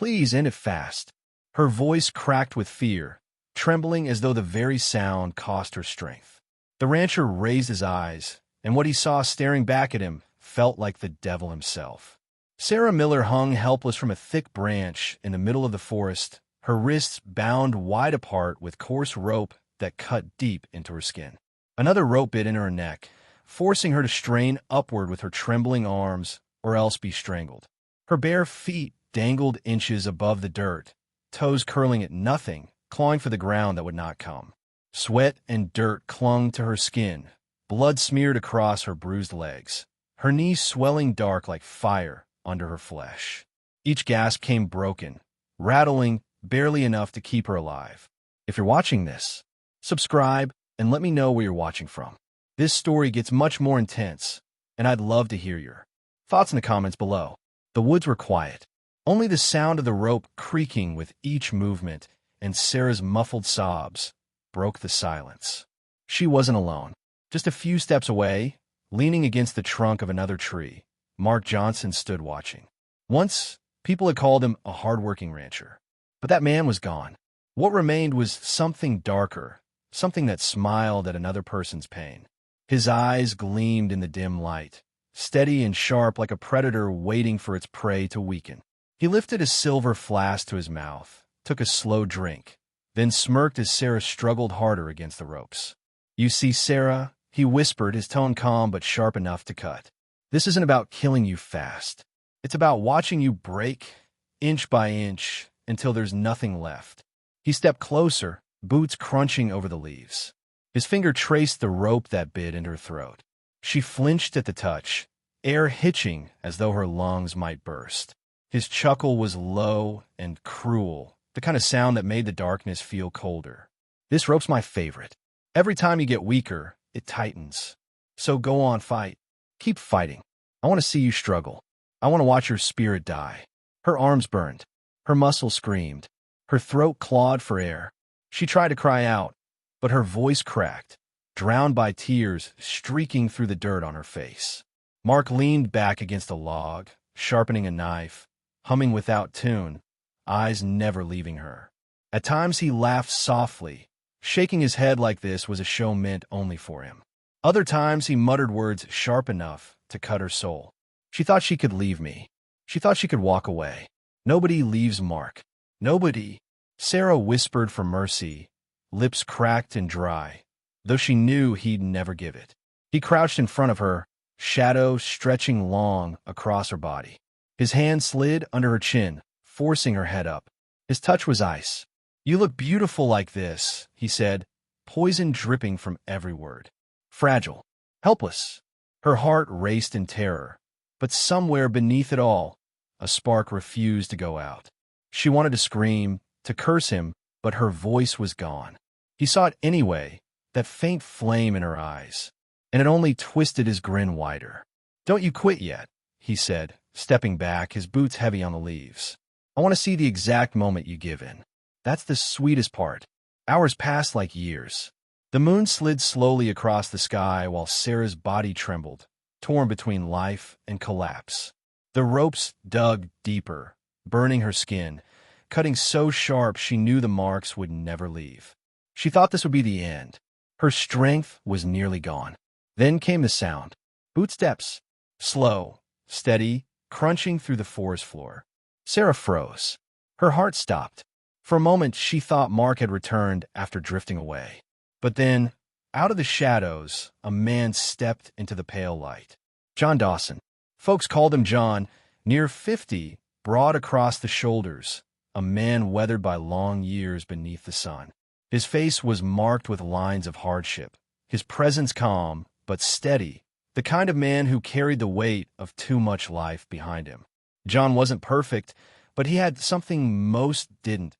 Please end it fast." Her voice cracked with fear, trembling as though the very sound cost her strength. The rancher raised his eyes, and what he saw staring back at him felt like the devil himself. Sarah Miller hung helpless from a thick branch in the middle of the forest, her wrists bound wide apart with coarse rope that cut deep into her skin. Another rope bit into her neck, forcing her to strain upward with her trembling arms or else be strangled. Her bare feet dangled inches above the dirt, toes curling at nothing, clawing for the ground that would not come. Sweat and dirt clung to her skin, blood smeared across her bruised legs, her knees swelling dark like fire under her flesh. Each gasp came broken, rattling barely enough to keep her alive. If you're watching this, subscribe and let me know where you're watching from. This story gets much more intense, and I'd love to hear your thoughts in the comments below. The woods were quiet. Only the sound of the rope creaking with each movement and Sarah's muffled sobs broke the silence. She wasn't alone. Just a few steps away, leaning against the trunk of another tree, Mark Johnson stood watching. Once, people had called him a hard-working rancher. But that man was gone. What remained was something darker, something that smiled at another person's pain. His eyes gleamed in the dim light, steady and sharp like a predator waiting for its prey to weaken. He lifted a silver flask to his mouth, took a slow drink, then smirked as Sarah struggled harder against the ropes. "You see, Sarah," he whispered, his tone calm but sharp enough to cut. "This isn't about killing you fast. It's about watching you break, inch by inch, until there's nothing left." He stepped closer, boots crunching over the leaves. His finger traced the rope that bit into her throat. She flinched at the touch, air hitching as though her lungs might burst. His chuckle was low and cruel, the kind of sound that made the darkness feel colder. "This rope's my favorite. Every time you get weaker, it tightens. So go on, fight. Keep fighting. I want to see you struggle. I want to watch your spirit die." Her arms burned. Her muscles screamed. Her throat clawed for air. She tried to cry out, but her voice cracked, drowned by tears streaking through the dirt on her face. Mark leaned back against a log, sharpening a knife, humming without tune, eyes never leaving her. At times he laughed softly, shaking his head like this was a show meant only for him. Other times he muttered words sharp enough to cut her soul. "She thought she could leave me. She thought she could walk away. Nobody leaves Mark. Nobody." Sarah whispered for mercy, lips cracked and dry, though she knew he'd never give it. He crouched in front of her, shadow stretching long across her body. His hand slid under her chin, forcing her head up. His touch was ice. "You look beautiful like this," he said, poison dripping from every word. Fragile, helpless. Her heart raced in terror, but somewhere beneath it all, a spark refused to go out. She wanted to scream, to curse him, but her voice was gone. He saw it anyway, that faint flame in her eyes, and it only twisted his grin wider. "Don't you quit yet," he said, stepping back, his boots heavy on the leaves. "I want to see the exact moment you give in. That's the sweetest part." Hours passed like years. The moon slid slowly across the sky while Sarah's body trembled, torn between life and collapse. The ropes dug deeper, burning her skin, cutting so sharp she knew the marks would never leave. She thought this would be the end. Her strength was nearly gone. Then came the sound. Boot steps. Slow, steady, crunching through the forest floor. Sarah froze. Her heart stopped. For a moment, she thought Mark had returned after drifting away. But then, out of the shadows, a man stepped into the pale light. John Dawson. Folks called him John, near 50, broad across the shoulders, a man weathered by long years beneath the sun. His face was marked with lines of hardship, his presence calm but steady, the kind of man who carried the weight of too much life behind him. John wasn't perfect, but he had something most didn't,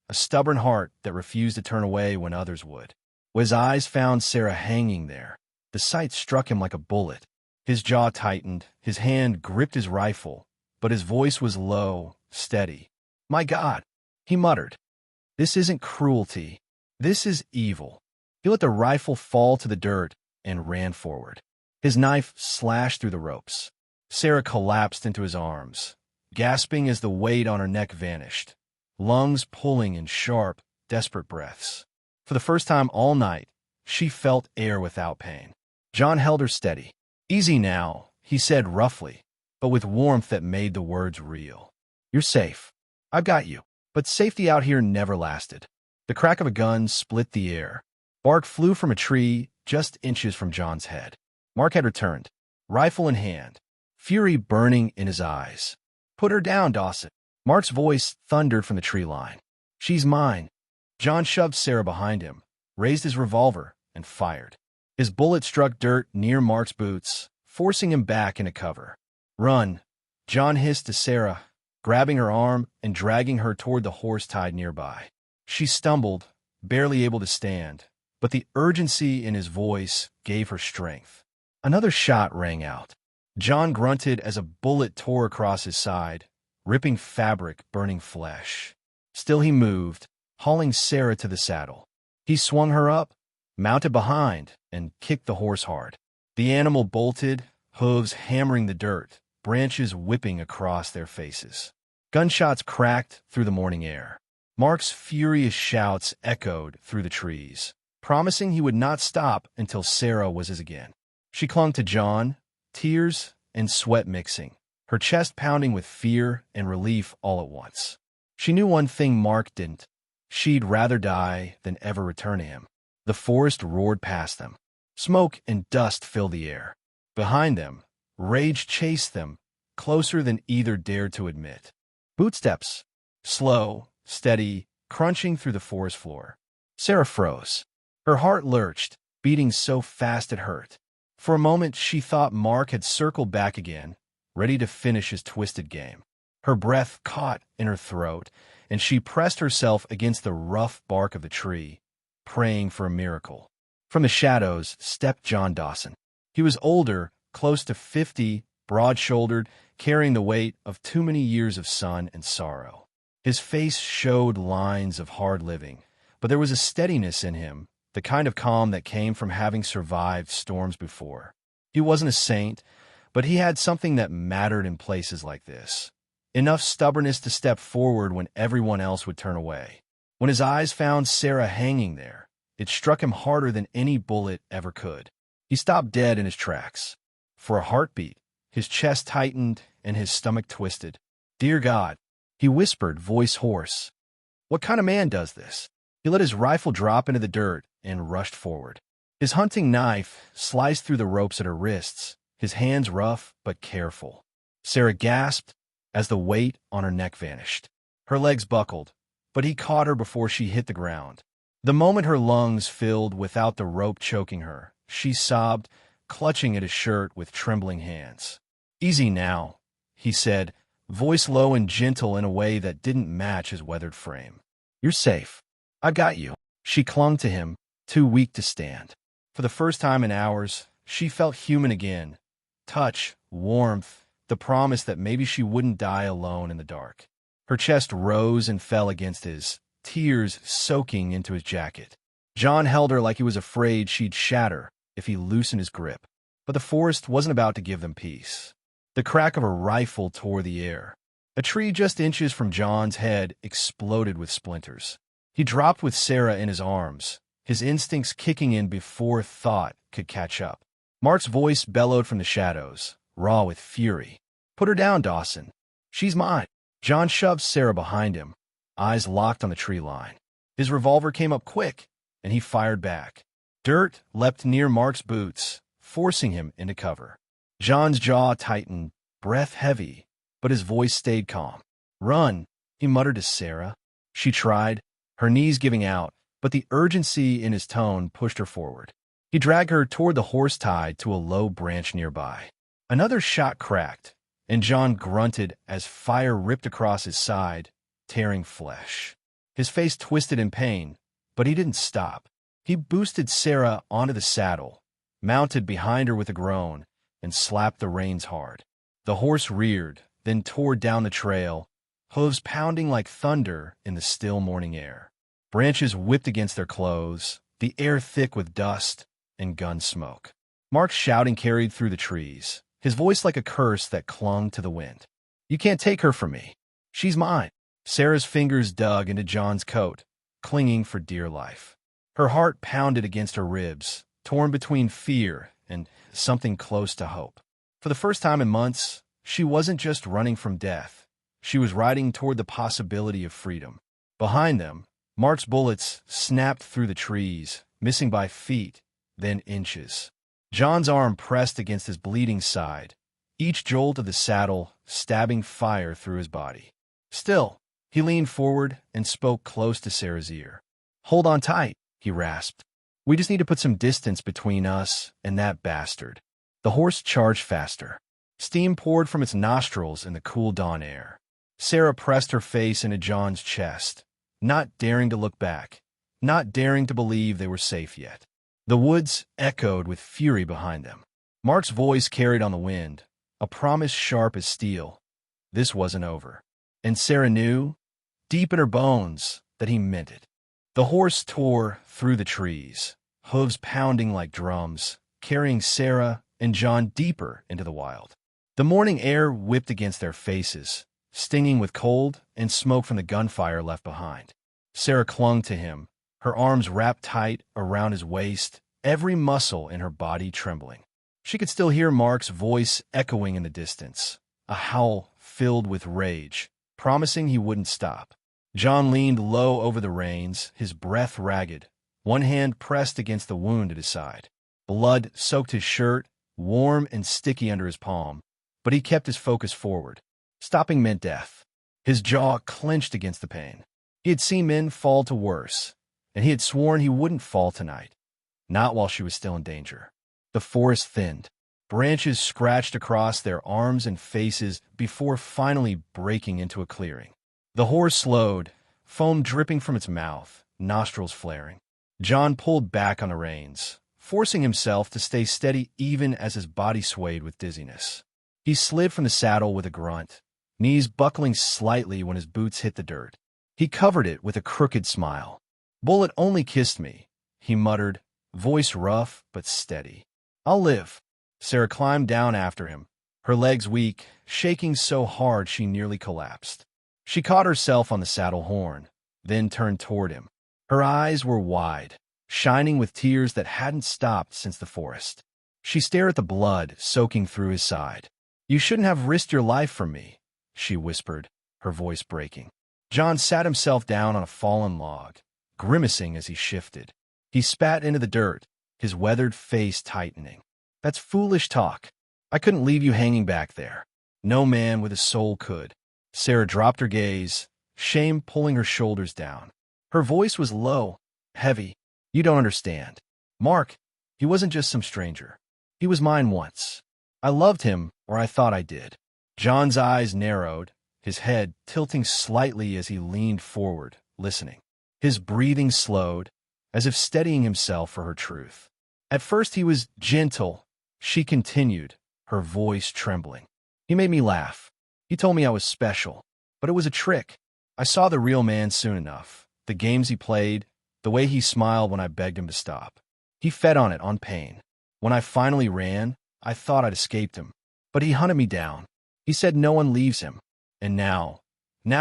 a stubborn heart that refused to turn away when others would. His eyes found Sarah hanging there. The sight struck him like a bullet. His jaw tightened, his hand gripped his rifle, but his voice was low, steady. "My God," he muttered. "This isn't cruelty. This is evil." He let the rifle fall to the dirt and ran forward. His knife slashed through the ropes. Sarah collapsed into his arms, gasping as the weight on her neck vanished, lungs pulling in sharp, desperate breaths. For the first time all night, she felt air without pain. John held her steady. "Easy now," he said roughly, but with warmth that made the words real. "You're safe. I've got you." But safety out here never lasted. The crack of a gun split the air. Bark flew from a tree just inches from John's head. Mark had returned, rifle in hand, fury burning in his eyes. "Put her down, Dawson." Mark's voice thundered from the tree line. "She's mine." John shoved Sarah behind him, raised his revolver, and fired. His bullet struck dirt near Mark's boots, forcing him back into cover. "Run," John hissed to Sarah, grabbing her arm and dragging her toward the horse tied nearby. She stumbled, barely able to stand, but the urgency in his voice gave her strength. Another shot rang out. John grunted as a bullet tore across his side, ripping fabric, burning flesh. Still he moved, hauling Sarah to the saddle. He swung her up, mounted behind, and kicked the horse hard. The animal bolted, hooves hammering the dirt, branches whipping across their faces. Gunshots cracked through the morning air. Mark's furious shouts echoed through the trees, promising he would not stop until Sarah was his again. She clung to John, tears and sweat mixing, her chest pounding with fear and relief all at once. She knew one thing Mark didn't. She'd rather die than ever return to him. The forest roared past them. Smoke and dust filled the air. Behind them, rage chased them, closer than either dared to admit. Footsteps, slow, steady, crunching through the forest floor. Sarah froze. Her heart lurched, beating so fast it hurt. For a moment, she thought Mark had circled back again, ready to finish his twisted game. Her breath caught in her throat, and she pressed herself against the rough bark of the tree, praying for a miracle. From the shadows stepped John Dawson. He was older, close to 50, broad-shouldered, carrying the weight of too many years of sun and sorrow. His face showed lines of hard living, but there was a steadiness in him, the kind of calm that came from having survived storms before. He wasn't a saint, but he had something that mattered in places like this. Enough stubbornness to step forward when everyone else would turn away. When his eyes found Sarah hanging there, it struck him harder than any bullet ever could. He stopped dead in his tracks. For a heartbeat, his chest tightened and his stomach twisted. "Dear God," he whispered, voice hoarse. "What kind of man does this?" He let his rifle drop into the dirt and rushed forward. His hunting knife sliced through the ropes at her wrists, his hands rough but careful. Sarah gasped as the weight on her neck vanished. Her legs buckled, but he caught her before she hit the ground. The moment her lungs filled without the rope choking her, she sobbed, clutching at his shirt with trembling hands. "Easy now," he said, voice low and gentle in a way that didn't match his weathered frame. "You're safe. I've got you." She clung to him, too weak to stand. For the first time in hours, she felt human again. Touch, warmth, the promise that maybe she wouldn't die alone in the dark. Her chest rose and fell against his, tears soaking into his jacket. John held her like he was afraid she'd shatter if he loosened his grip. But the forest wasn't about to give them peace. The crack of a rifle tore the air. A tree just inches from John's head exploded with splinters. He dropped with Sarah in his arms, his instincts kicking in before thought could catch up. Mark's voice bellowed from the shadows, raw with fury. "Put her down, Dawson. She's mine." John shoved Sarah behind him, eyes locked on the tree line. His revolver came up quick, and he fired back. Dirt leapt near Mark's boots, forcing him into cover. John's jaw tightened, breath heavy, but his voice stayed calm. "Run," he muttered to Sarah. She tried, her knees giving out, but the urgency in his tone pushed her forward. He dragged her toward the horse tied to a low branch nearby. Another shot cracked, and John grunted as fire ripped across his side, tearing flesh. His face twisted in pain, but he didn't stop. He boosted Sarah onto the saddle, mounted behind her with a groan, and slapped the reins hard. The horse reared, then tore down the trail, hooves pounding like thunder in the still morning air. Branches whipped against their clothes, the air thick with dust and gun smoke. Mark's shouting carried through the trees, his voice like a curse that clung to the wind. You can't take her from me. She's mine. Sarah's fingers dug into John's coat, clinging for dear life. Her heart pounded against her ribs, torn between fear and something close to hope. For the first time in months, she wasn't just running from death. She was riding toward the possibility of freedom. Behind them, Mark's bullets snapped through the trees, missing by feet, then inches. John's arm pressed against his bleeding side, each jolt of the saddle stabbing fire through his body. Still, he leaned forward and spoke close to Sarah's ear. "Hold on tight," he rasped. "We just need to put some distance between us and that bastard." The horse charged faster. Steam poured from its nostrils in the cool dawn air. Sarah pressed her face into John's chest, not daring to look back, not daring to believe they were safe yet. The woods echoed with fury behind them. Mark's voice carried on the wind, a promise sharp as steel. This wasn't over. And Sarah knew, deep in her bones, that he meant it. The horse tore through the trees, hooves pounding like drums, carrying Sarah and John deeper into the wild. The morning air whipped against their faces, stinging with cold and smoke from the gunfire left behind. Sarah clung to him, her arms wrapped tight around his waist, every muscle in her body trembling. She could still hear Mark's voice echoing in the distance, a howl filled with rage, promising he wouldn't stop. John leaned low over the reins, his breath ragged, one hand pressed against the wound at his side. Blood soaked his shirt, warm and sticky under his palm, but he kept his focus forward. Stopping meant death. His jaw clenched against the pain. He had seen men fall to worse, and he had sworn he wouldn't fall tonight. Not while she was still in danger. The forest thinned. Branches scratched across their arms and faces before finally breaking into a clearing. The horse slowed, foam dripping from its mouth, nostrils flaring. John pulled back on the reins, forcing himself to stay steady even as his body swayed with dizziness. He slid from the saddle with a grunt, knees buckling slightly when his boots hit the dirt. He covered it with a crooked smile. "Bullet only kissed me," he muttered, voice rough but steady. "I'll live." Sarah climbed down after him, her legs weak, shaking so hard she nearly collapsed. She caught herself on the saddle horn, then turned toward him. Her eyes were wide, shining with tears that hadn't stopped since the forest. She stared at the blood soaking through his side. "You shouldn't have risked your life for me," she whispered, her voice breaking. John sat himself down on a fallen log, grimacing as he shifted. He spat into the dirt, his weathered face tightening. "That's foolish talk. I couldn't leave you hanging back there. No man with a soul could." Sarah dropped her gaze, shame pulling her shoulders down. Her voice was low, heavy. "You don't understand. Mark, he wasn't just some stranger. He was mine once. I loved him, or I thought I did." John's eyes narrowed, his head tilting slightly as he leaned forward, listening. His breathing slowed, as if steadying himself for her truth. At first he was gentle, she continued, her voice trembling. "He made me laugh. He told me I was special, but it was a trick. I saw the real man soon enough, the games he played, the way he smiled when I begged him to stop. He fed on it, on pain. When I finally ran, I thought I'd escaped him, but he hunted me down. He said no one leaves him. And now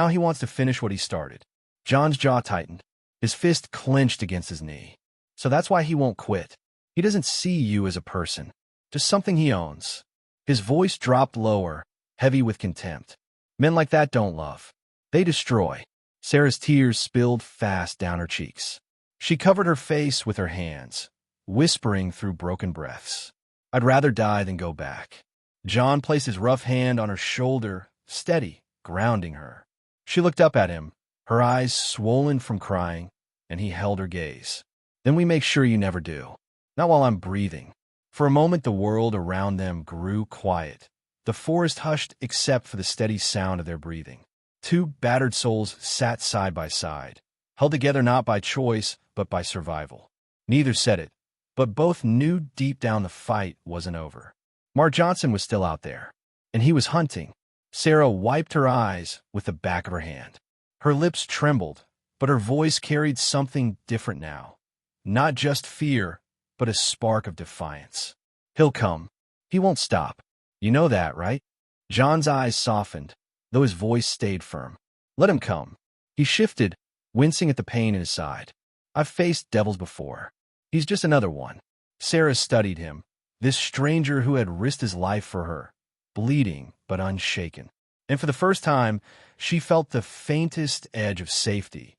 he wants to finish what he started." John's jaw tightened, his fist clenched against his knee. "So that's why he won't quit. He doesn't see you as a person, just something he owns." His voice dropped lower, heavy with contempt. "Men like that don't love. They destroy." Sarah's tears spilled fast down her cheeks. She covered her face with her hands, whispering through broken breaths. "I'd rather die than go back." John placed his rough hand on her shoulder, steady, grounding her. She looked up at him, her eyes swollen from crying, and he held her gaze. "Then we make sure you never do. Not while I'm breathing." For a moment the world around them grew quiet. The forest hushed except for the steady sound of their breathing. Two battered souls sat side by side, held together not by choice, but by survival. Neither said it, but both knew deep down the fight wasn't over. Mark Johnson was still out there, and he was hunting. Sarah wiped her eyes with the back of her hand. Her lips trembled, but her voice carried something different now. Not just fear, but a spark of defiance. "He'll come. He won't stop. You know that, right?" John's eyes softened, though his voice stayed firm. Let him come. He shifted, wincing at the pain in his side. I've faced devils before. He's just another one. Sarah studied him, this stranger who had risked his life for her, bleeding but unshaken. And for the first time, she felt the faintest edge of safety,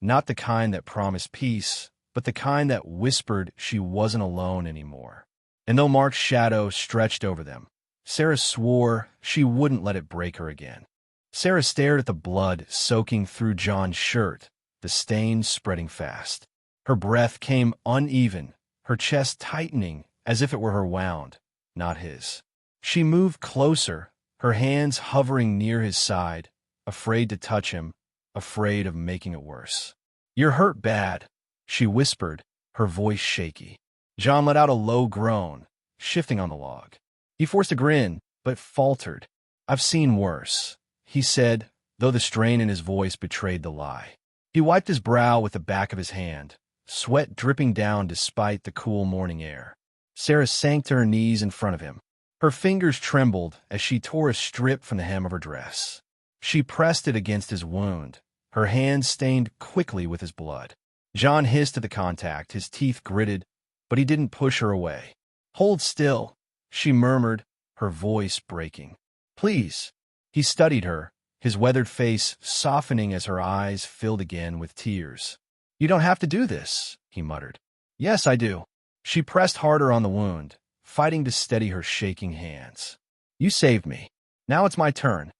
not the kind that promised peace, but the kind that whispered she wasn't alone anymore. And though Mark's shadow stretched over them, Sarah swore she wouldn't let it break her again. Sarah stared at the blood soaking through John's shirt, the stains spreading fast. Her breath came uneven, her chest tightening as if it were her wound, not his. She moved closer, her hands hovering near his side, afraid to touch him, afraid of making it worse. You're hurt bad, she whispered, her voice shaky. John let out a low groan, shifting on the log. He forced a grin, but faltered. I've seen worse, he said, though the strain in his voice betrayed the lie. He wiped his brow with the back of his hand, sweat dripping down despite the cool morning air. Sarah sank to her knees in front of him. Her fingers trembled as she tore a strip from the hem of her dress. She pressed it against his wound, her hands stained quickly with his blood. John hissed at the contact, his teeth gritted, but he didn't push her away. Hold still, she murmured, her voice breaking. Please. He studied her, his weathered face softening as her eyes filled again with tears. You don't have to do this, he muttered. Yes, I do. She pressed harder on the wound, fighting to steady her shaking hands. You saved me. Now it's my turn.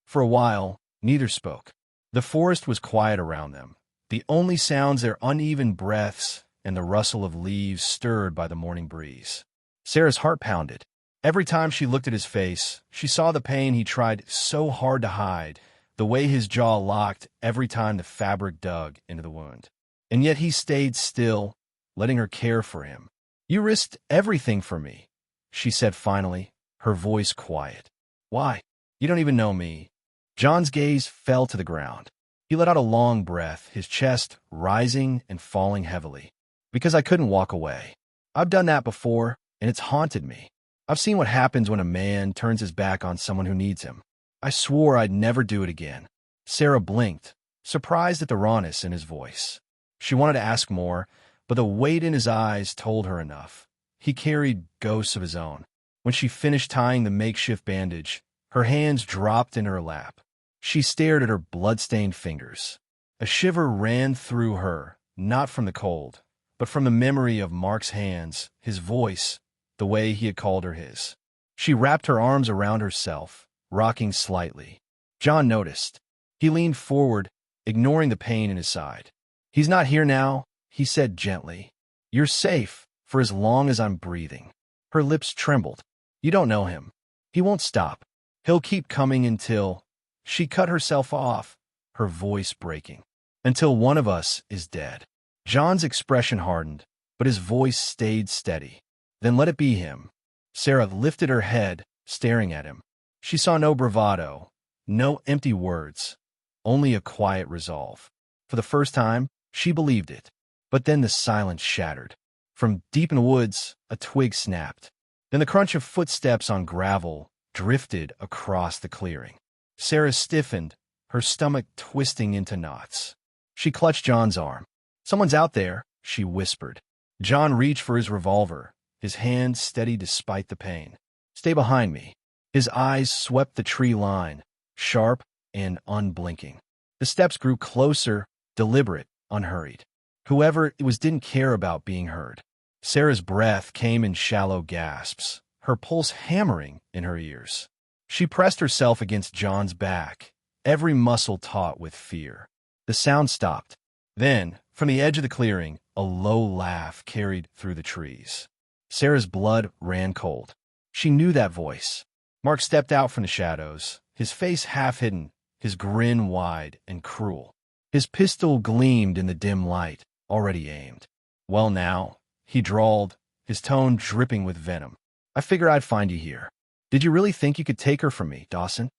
For a while, neither spoke. The forest was quiet around them, the only sounds their uneven breaths and the rustle of leaves stirred by the morning breeze. Sarah's heart pounded. Every time she looked at his face, she saw the pain he tried so hard to hide, the way his jaw locked every time the fabric dug into the wound. And yet he stayed still, letting her care for him. You risked everything for me, she said finally, her voice quiet. Why? You don't even know me. John's gaze fell to the ground. He let out a long breath, his chest rising and falling heavily. Because I couldn't walk away. I've done that before, and it's haunted me. I've seen what happens when a man turns his back on someone who needs him. I swore I'd never do it again. Sarah blinked, surprised at the rawness in his voice. She wanted to ask more, but the weight in his eyes told her enough. He carried ghosts of his own. When she finished tying the makeshift bandage, her hands dropped in her lap. She stared at her blood-stained fingers. A shiver ran through her, not from the cold, but from the memory of Mark's hands, his voice, the way he had called her his. She wrapped her arms around herself, rocking slightly. John noticed. He leaned forward, ignoring the pain in his side. He's not here now, he said gently. You're safe, for as long as I'm breathing. Her lips trembled. You don't know him. He won't stop. He'll keep coming until... She cut herself off, her voice breaking. Until one of us is dead. John's expression hardened, but his voice stayed steady. Then let it be him. Sarah lifted her head, staring at him. She saw no bravado, no empty words, only a quiet resolve. For the first time, she believed it. But then the silence shattered. From deep in the woods, a twig snapped. Then the crunch of footsteps on gravel drifted across the clearing. Sarah stiffened, her stomach twisting into knots. She clutched John's arm. Someone's out there, she whispered. John reached for his revolver, his hand steady despite the pain. Stay behind me. His eyes swept the tree line, sharp and unblinking. The steps grew closer, deliberate, unhurried. Whoever it was didn't care about being heard. Sarah's breath came in shallow gasps, her pulse hammering in her ears. She pressed herself against John's back, every muscle taut with fear. The sound stopped. Then, from the edge of the clearing, a low laugh carried through the trees. Sarah's blood ran cold. She knew that voice. Mark stepped out from the shadows, his face half hidden, his grin wide and cruel. His pistol gleamed in the dim light, already aimed. Well now, he drawled, his tone dripping with venom. I figured I'd find you here. Did you really think you could take her from me, Dawson?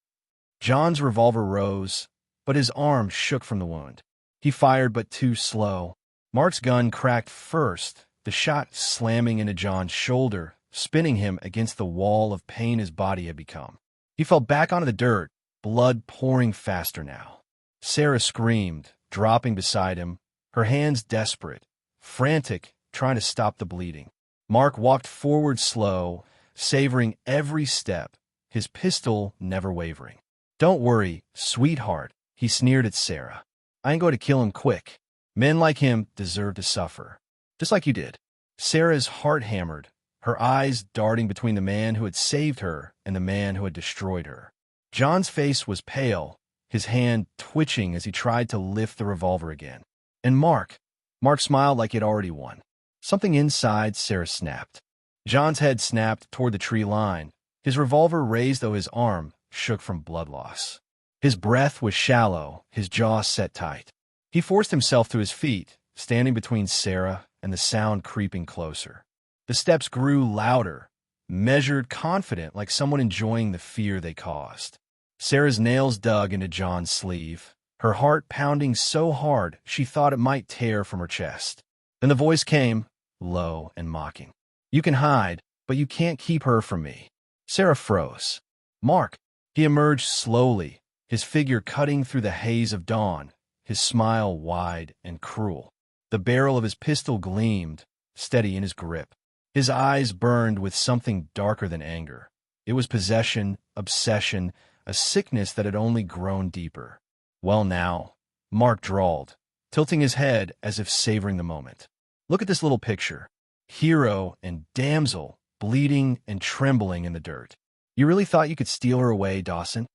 John's revolver rose, but his arm shook from the wound. He fired, but too slow. Mark's gun cracked first, the shot slamming into John's shoulder, spinning him against the wall of pain his body had become. He fell back onto the dirt, blood pouring faster now. Sarah screamed, dropping beside him, her hands desperate, frantic, trying to stop the bleeding. Mark walked forward slow, savoring every step, his pistol never wavering. "Don't worry, sweetheart," he sneered at Sarah. "I ain't going to kill him quick. Men like him deserve to suffer. Just like you did." Sarah's heart hammered, her eyes darting between the man who had saved her and the man who had destroyed her. John's face was pale, his hand twitching as he tried to lift the revolver again. And Mark smiled like he'd already won. Something inside Sarah snapped. John's head snapped toward the tree line, his revolver raised though his arm shook from blood loss. His breath was shallow, his jaw set tight. He forced himself to his feet, standing between Sarah and the sound creeping closer. The steps grew louder, measured, confident, like someone enjoying the fear they caused. Sarah's nails dug into John's sleeve, her heart pounding so hard she thought it might tear from her chest. Then the voice came, low and mocking. "You can hide, but you can't keep her from me." Sarah froze. "Mark." He emerged slowly, his figure cutting through the haze of dawn, his smile wide and cruel. The barrel of his pistol gleamed, steady in his grip. His eyes burned with something darker than anger. It was possession, obsession, a sickness that had only grown deeper. "Well now," Mark drawled, tilting his head as if savoring the moment. "Look at this little picture. Hero and damsel, bleeding and trembling in the dirt. You really thought you could steal her away, Dawson?"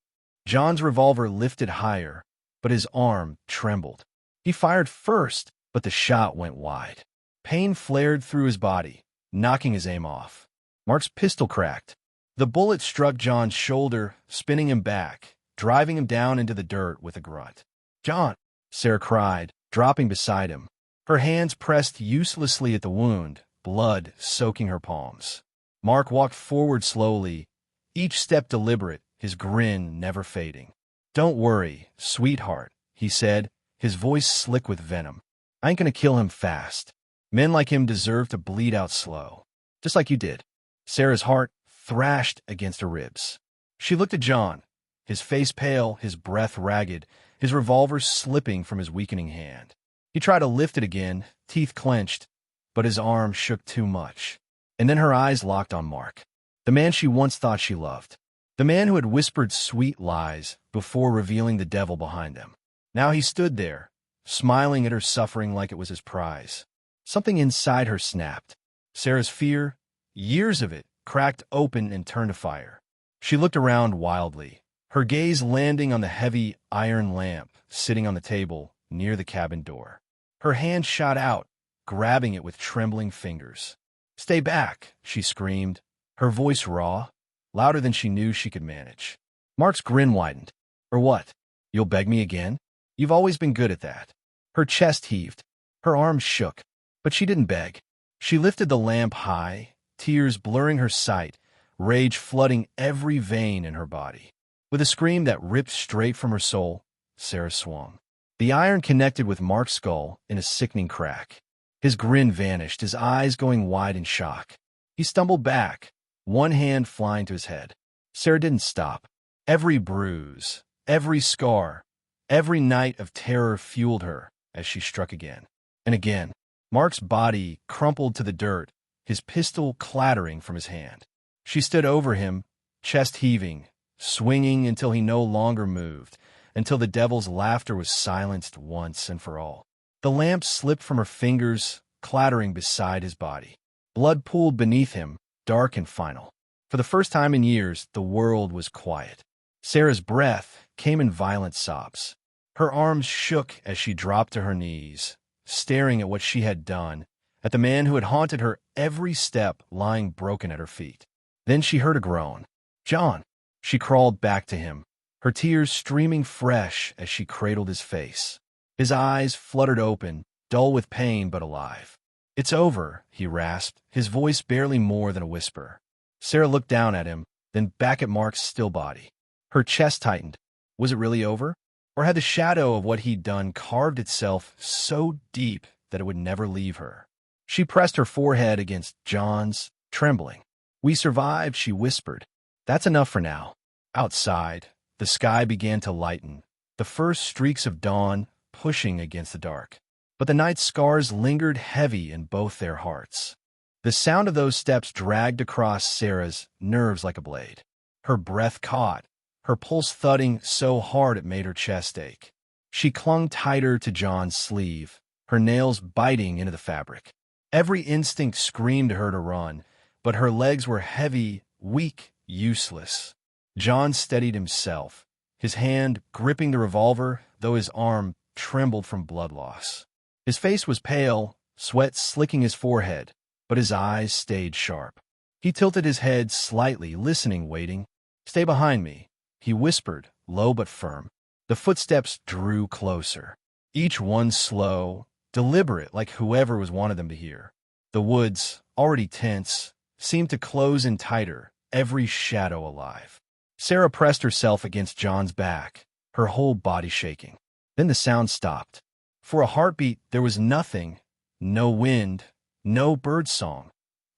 John's revolver lifted higher, but his arm trembled. He fired first, but the shot went wide. Pain flared through his body, knocking his aim off. Mark's pistol cracked. The bullet struck John's shoulder, spinning him back, driving him down into the dirt with a grunt. "John!" Sarah cried, dropping beside him. Her hands pressed uselessly at the wound, blood soaking her palms. Mark walked forward slowly, each step deliberate, his grin never fading. "Don't worry, sweetheart," he said, his voice slick with venom. "I ain't gonna kill him fast. Men like him deserve to bleed out slow. Just like you did." Sarah's heart thrashed against her ribs. She looked at John, his face pale, his breath ragged, his revolver slipping from his weakening hand. He tried to lift it again, teeth clenched, but his arm shook too much. And then her eyes locked on Mark, the man she once thought she loved, the man who had whispered sweet lies before revealing the devil behind them. Now he stood there, smiling at her suffering like it was his prize. Something inside her snapped. Sarah's fear, years of it, cracked open and turned to fire. She looked around wildly, her gaze landing on the heavy iron lamp sitting on the table near the cabin door. Her hand shot out, grabbing it with trembling fingers. "Stay back," she screamed, her voice raw, louder than she knew she could manage. Mark's grin widened. "Or what? You'll beg me again? You've always been good at that." Her chest heaved, her arms shook, but she didn't beg. She lifted the lamp high, tears blurring her sight, rage flooding every vein in her body. With a scream that ripped straight from her soul, Sarah swung. The iron connected with Mark's skull in a sickening crack. His grin vanished, his eyes going wide in shock. He stumbled back, one hand flying to his head. Sarah didn't stop. Every bruise, every scar, every night of terror fueled her as she struck again and again. Mark's body crumpled to the dirt, his pistol clattering from his hand. She stood over him, chest heaving, swinging until he no longer moved, until the devil's laughter was silenced once and for all. The lamp slipped from her fingers, clattering beside his body. Blood pooled beneath him, dark and final. For the first time in years, the world was quiet. Sarah's breath came in violent sobs. Her arms shook as she dropped to her knees, staring at what she had done, at the man who had haunted her every step lying broken at her feet. Then she heard a groan. "John!" She crawled back to him, her tears streaming fresh as she cradled his face. His eyes fluttered open, dull with pain but alive. "It's over," he rasped, his voice barely more than a whisper. Sarah looked down at him, then back at Mark's still body. Her chest tightened. Was it really over? Or had the shadow of what he'd done carved itself so deep that it would never leave her? She pressed her forehead against John's, trembling. "We survived," she whispered. "That's enough for now." Outside, the sky began to lighten, the first streaks of dawn pushing against the dark. But the night's scars lingered heavy in both their hearts. The sound of those steps dragged across Sarah's nerves like a blade. Her breath caught, her pulse thudding so hard it made her chest ache. She clung tighter to John's sleeve, her nails biting into the fabric. Every instinct screamed to her to run, but her legs were heavy, weak, useless. John steadied himself, his hand gripping the revolver, though his arm trembled from blood loss. His face was pale, sweat slicking his forehead, but his eyes stayed sharp. He tilted his head slightly, listening, waiting. "Stay behind me," he whispered, low but firm. The footsteps drew closer, each one slow, deliberate, like whoever was wanted them to hear. The woods, already tense, seemed to close in tighter, every shadow alive. Sarah pressed herself against John's back, her whole body shaking. Then the sound stopped. For a heartbeat, there was nothing, no wind, no bird song,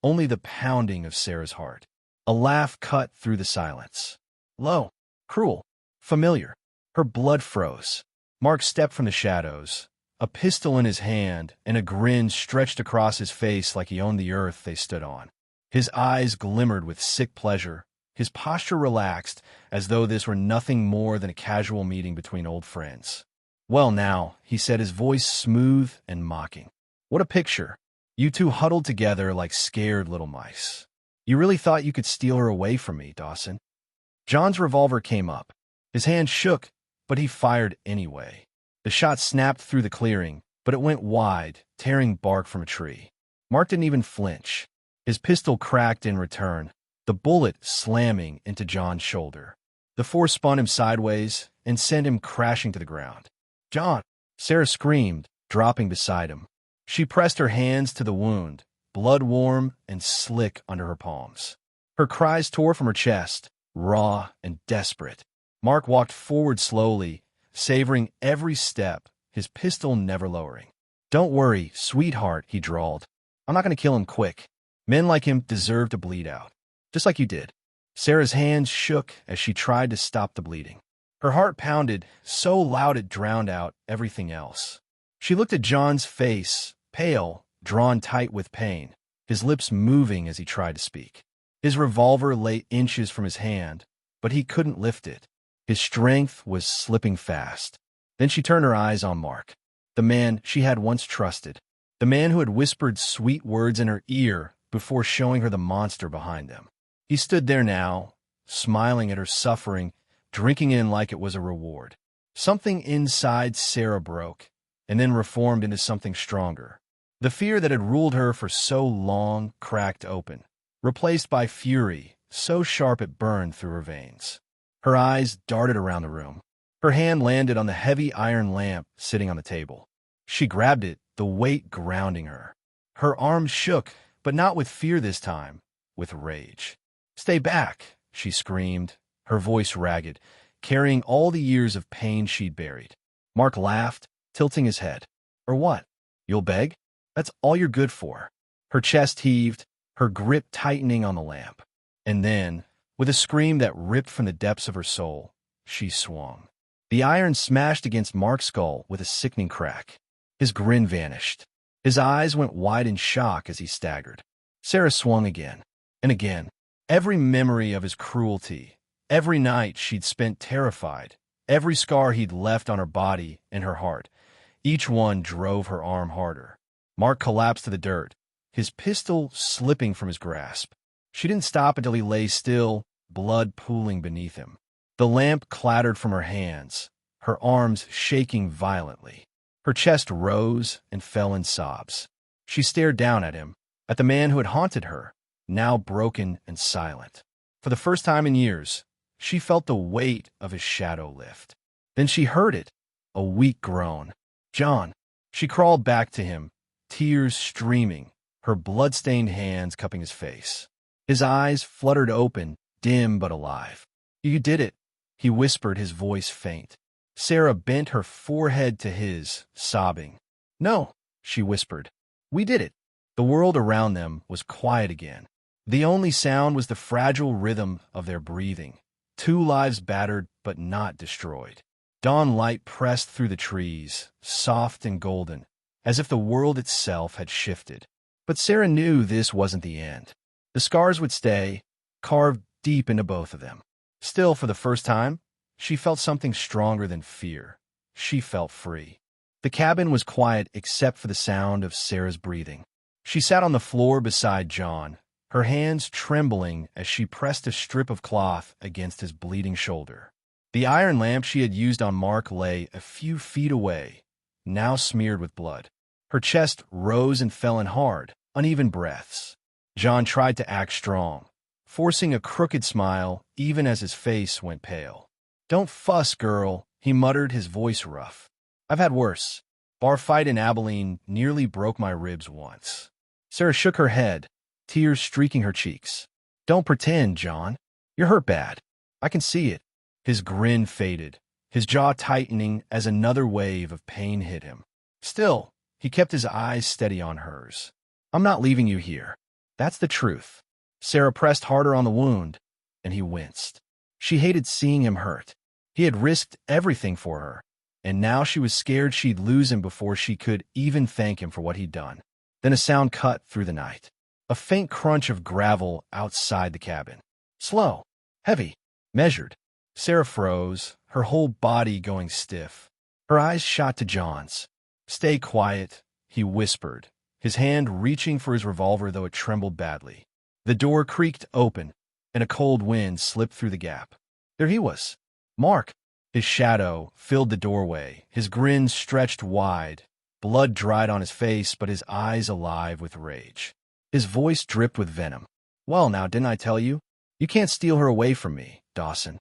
only the pounding of Sarah's heart. A laugh cut through the silence. Low, cruel, familiar. Her blood froze. Mark stepped from the shadows, a pistol in his hand, and a grin stretched across his face like he owned the earth they stood on. His eyes glimmered with sick pleasure, his posture relaxed, as though this were nothing more than a casual meeting between old friends. "Well now," he said, his voice smooth and mocking. "What a picture. You two huddled together like scared little mice. You really thought you could steal her away from me, Dawson?" John's revolver came up. His hand shook, but he fired anyway. The shot snapped through the clearing, but it went wide, tearing bark from a tree. Mark didn't even flinch. His pistol cracked in return, the bullet slamming into John's shoulder. The force spun him sideways and sent him crashing to the ground. "John!" Sarah screamed, dropping beside him. She pressed her hands to the wound, blood warm and slick under her palms. Her cries tore from her chest, raw and desperate. Mark walked forward slowly, savoring every step, his pistol never lowering. "Don't worry, sweetheart," he drawled. "I'm not going to kill him quick. Men like him deserve to bleed out, just like you did." Sarah's hands shook as she tried to stop the bleeding. Her heart pounded so loud it drowned out everything else. She looked at John's face, pale, drawn tight with pain, his lips moving as he tried to speak. His revolver lay inches from his hand, but he couldn't lift it. His strength was slipping fast. Then she turned her eyes on Mark, the man she had once trusted, the man who had whispered sweet words in her ear before showing her the monster behind them. He stood there now, smiling at her suffering, drinking in like it was a reward. Something inside Sarah broke, and then reformed into something stronger. The fear that had ruled her for so long cracked open, replaced by fury so sharp it burned through her veins. Her eyes darted around the room. Her hand landed on the heavy iron lamp sitting on the table. She grabbed it, the weight grounding her. Her arms shook, but not with fear this time, with rage. "Stay back," she screamed, her voice ragged, carrying all the years of pain she'd buried. Mark laughed, tilting his head. "Or what? You'll beg? That's all you're good for." Her chest heaved, her grip tightening on the lamp. And then, with a scream that ripped from the depths of her soul, she swung. The iron smashed against Mark's skull with a sickening crack. His grin vanished. His eyes went wide in shock as he staggered. Sarah swung again, and again. Every memory of his cruelty, every night she'd spent terrified, every scar he'd left on her body and her heart, each one drove her arm harder. Mark collapsed to the dirt, his pistol slipping from his grasp. She didn't stop until he lay still, blood pooling beneath him. The lamp clattered from her hands, her arms shaking violently. Her chest rose and fell in sobs. She stared down at him, at the man who had haunted her, now broken and silent. For the first time in years, she felt the weight of his shadow lift. Then she heard it, a weak groan. "John!" She crawled back to him, tears streaming, her blood-stained hands cupping his face. His eyes fluttered open, dim but alive. "You did it," he whispered, his voice faint. Sarah bent her forehead to his, sobbing. "No," she whispered. "We did it." The world around them was quiet again. The only sound was the fragile rhythm of their breathing. Two lives battered, but not destroyed. Dawn light pressed through the trees, soft and golden, as if the world itself had shifted. But Sarah knew this wasn't the end. The scars would stay, carved deep into both of them. Still, for the first time, she felt something stronger than fear. She felt free. The cabin was quiet except for the sound of Sarah's breathing. She sat on the floor beside John, her hands trembling as she pressed a strip of cloth against his bleeding shoulder. The iron lamp she had used on Mark lay a few feet away, now smeared with blood. Her chest rose and fell in hard, uneven breaths. John tried to act strong, forcing a crooked smile even as his face went pale. "Don't fuss, girl," he muttered, his voice rough. "I've had worse. Bar fight in Abilene nearly broke my ribs once." Sarah shook her head, tears streaking her cheeks. "Don't pretend, John. You're hurt bad. I can see it." His grin faded, his jaw tightening as another wave of pain hit him. Still, he kept his eyes steady on hers. "I'm not leaving you here. That's the truth." Sarah pressed harder on the wound, and he winced. She hated seeing him hurt. He had risked everything for her, and now she was scared she'd lose him before she could even thank him for what he'd done. Then a sound cut through the night. A faint crunch of gravel outside the cabin. Slow, heavy, measured. Sarah froze, her whole body going stiff. Her eyes shot to John's. "Stay quiet," he whispered, his hand reaching for his revolver though it trembled badly. The door creaked open, and a cold wind slipped through the gap. There he was, Mark. His shadow filled the doorway, his grin stretched wide, blood dried on his face but his eyes alive with rage. His voice dripped with venom. "Well now, didn't I tell you? You can't steal her away from me, Dawson."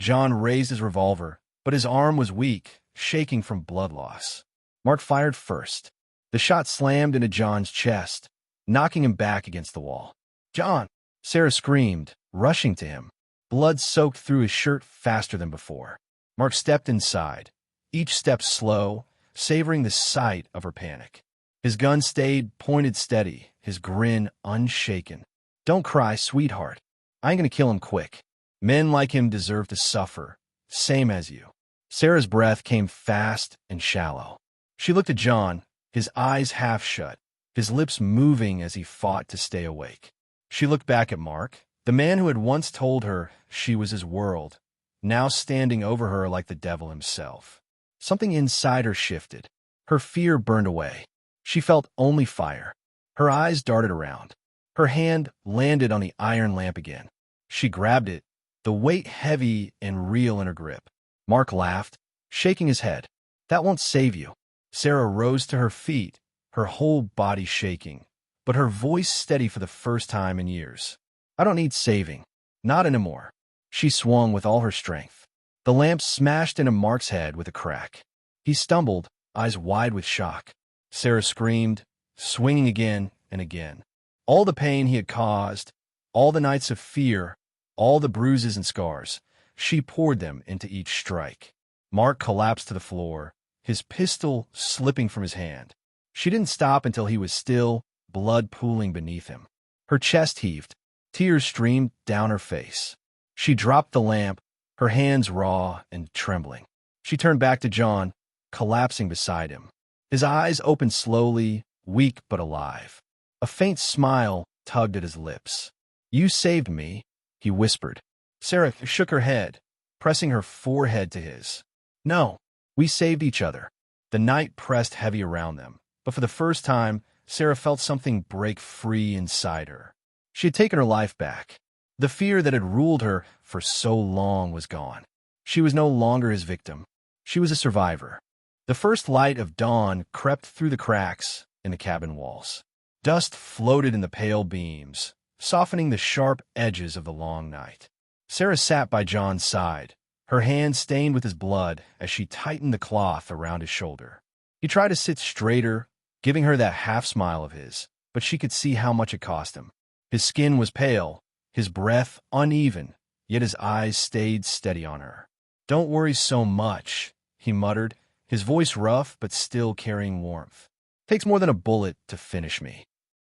John raised his revolver, but his arm was weak, shaking from blood loss. Mark fired first. The shot slammed into John's chest, knocking him back against the wall. "John!" Sarah screamed, rushing to him. Blood soaked through his shirt faster than before. Mark stepped inside, each step slow, savoring the sight of her panic. His gun stayed pointed steady, his grin unshaken. "Don't cry, sweetheart. I ain't gonna kill him quick. Men like him deserve to suffer, same as you." Sarah's breath came fast and shallow. She looked at John, his eyes half shut, his lips moving as he fought to stay awake. She looked back at Mark, the man who had once told her she was his world, now standing over her like the devil himself. Something inside her shifted. Her fear burned away. She felt only fire. Her eyes darted around. Her hand landed on the iron lamp again. She grabbed it, the weight heavy and real in her grip. Mark laughed, shaking his head. "That won't save you." Sarah rose to her feet, her whole body shaking, but her voice steady for the first time in years. "I don't need saving. Not anymore." She swung with all her strength. The lamp smashed into Mark's head with a crack. He stumbled, eyes wide with shock. Sarah screamed, swinging again and again. All the pain he had caused, all the nights of fear, all the bruises and scars, she poured them into each strike. Mark collapsed to the floor, his pistol slipping from his hand. She didn't stop until he was still, blood pooling beneath him. Her chest heaved, tears streamed down her face. She dropped the lamp, her hands raw and trembling. She turned back to John, collapsing beside him. His eyes opened slowly, weak but alive. A faint smile tugged at his lips. "You saved me," he whispered. Sarah shook her head, pressing her forehead to his. "No, we saved each other." The night pressed heavy around them, but for the first time, Sarah felt something break free inside her. She had taken her life back. The fear that had ruled her for so long was gone. She was no longer his victim. She was a survivor. The first light of dawn crept through the cracks in the cabin walls. Dust floated in the pale beams, softening the sharp edges of the long night. Sarah sat by John's side, her hand stained with his blood as she tightened the cloth around his shoulder. He tried to sit straighter, giving her that half-smile of his, but she could see how much it cost him. His skin was pale, his breath uneven, yet his eyes stayed steady on her. "Don't worry so much," he muttered, his voice rough but still carrying warmth. "Takes more than a bullet to finish me."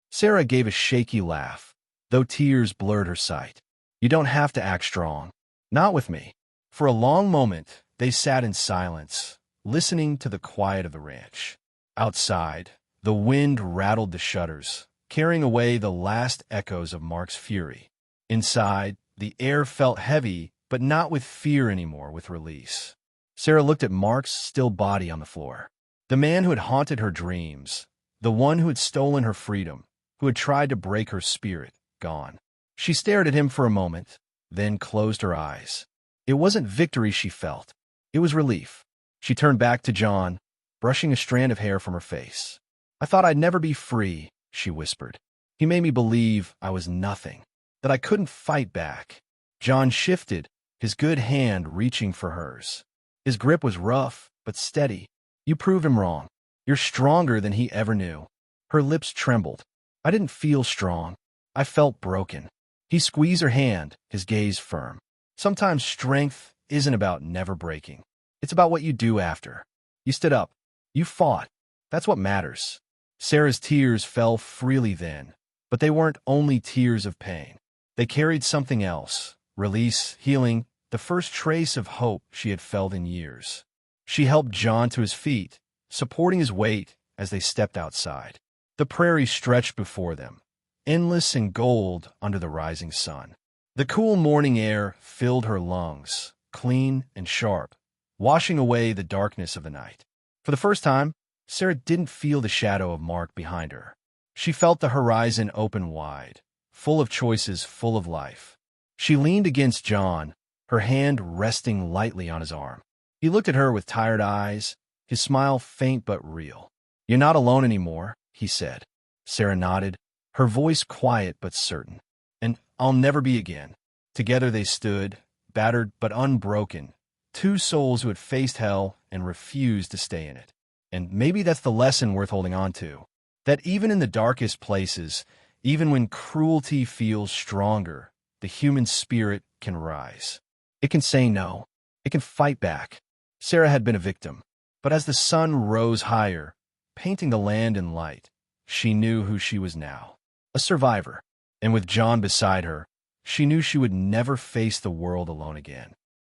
Sarah gave a shaky laugh, though tears blurred her sight. "You don't have to act strong. Not with me. For a long moment, they sat in silence, listening to the quiet of the ranch. Outside, the wind rattled the shutters, carrying away the last echoes of Mark's fury. Inside, the air felt heavy, but not with fear anymore, with release. Sarah looked at Mark's still body on the floor. The man who had haunted her dreams, the one who had stolen her freedom, who had tried to break her spirit, gone. She stared at him for a moment, then closed her eyes. It wasn't victory she felt. It was relief. She turned back to John, brushing a strand of hair from her face. "I thought I'd never be free," she whispered. "He made me believe I was nothing, that I couldn't fight back." John shifted, his good hand reaching for hers. His grip was rough, but steady. "You proved him wrong. You're stronger than he ever knew." Her lips trembled. "I didn't feel strong. I felt broken." He squeezed her hand, his gaze firm. "Sometimes strength isn't about never breaking. It's about what you do after. You stood up. You fought. That's what matters." Sarah's tears fell freely then, but they weren't only tears of pain. They carried something else: release, healing, the first trace of hope she had felt in years. She helped John to his feet, supporting his weight as they stepped outside. The prairie stretched before them, endless and gold under the rising sun. The cool morning air filled her lungs, clean and sharp, washing away the darkness of the night. For the first time, Sarah didn't feel the shadow of Mark behind her. She felt the horizon open wide, full of choices, full of life. She leaned against John, her hand resting lightly on his arm. He looked at her with tired eyes, his smile faint but real. "You're not alone anymore," he said. Sarah nodded, her voice quiet but certain. "And I'll never be again." Together they stood, battered but unbroken, two souls who had faced hell and refused to stay in it. And maybe that's the lesson worth holding on to, that even in the darkest places, even when cruelty feels stronger, the human spirit can rise. It can say no. It can fight back. Sarah had been a victim, but as the sun rose higher, painting the land in light, she knew who she was now: a survivor. And with John beside her, she knew she would never face the world alone again.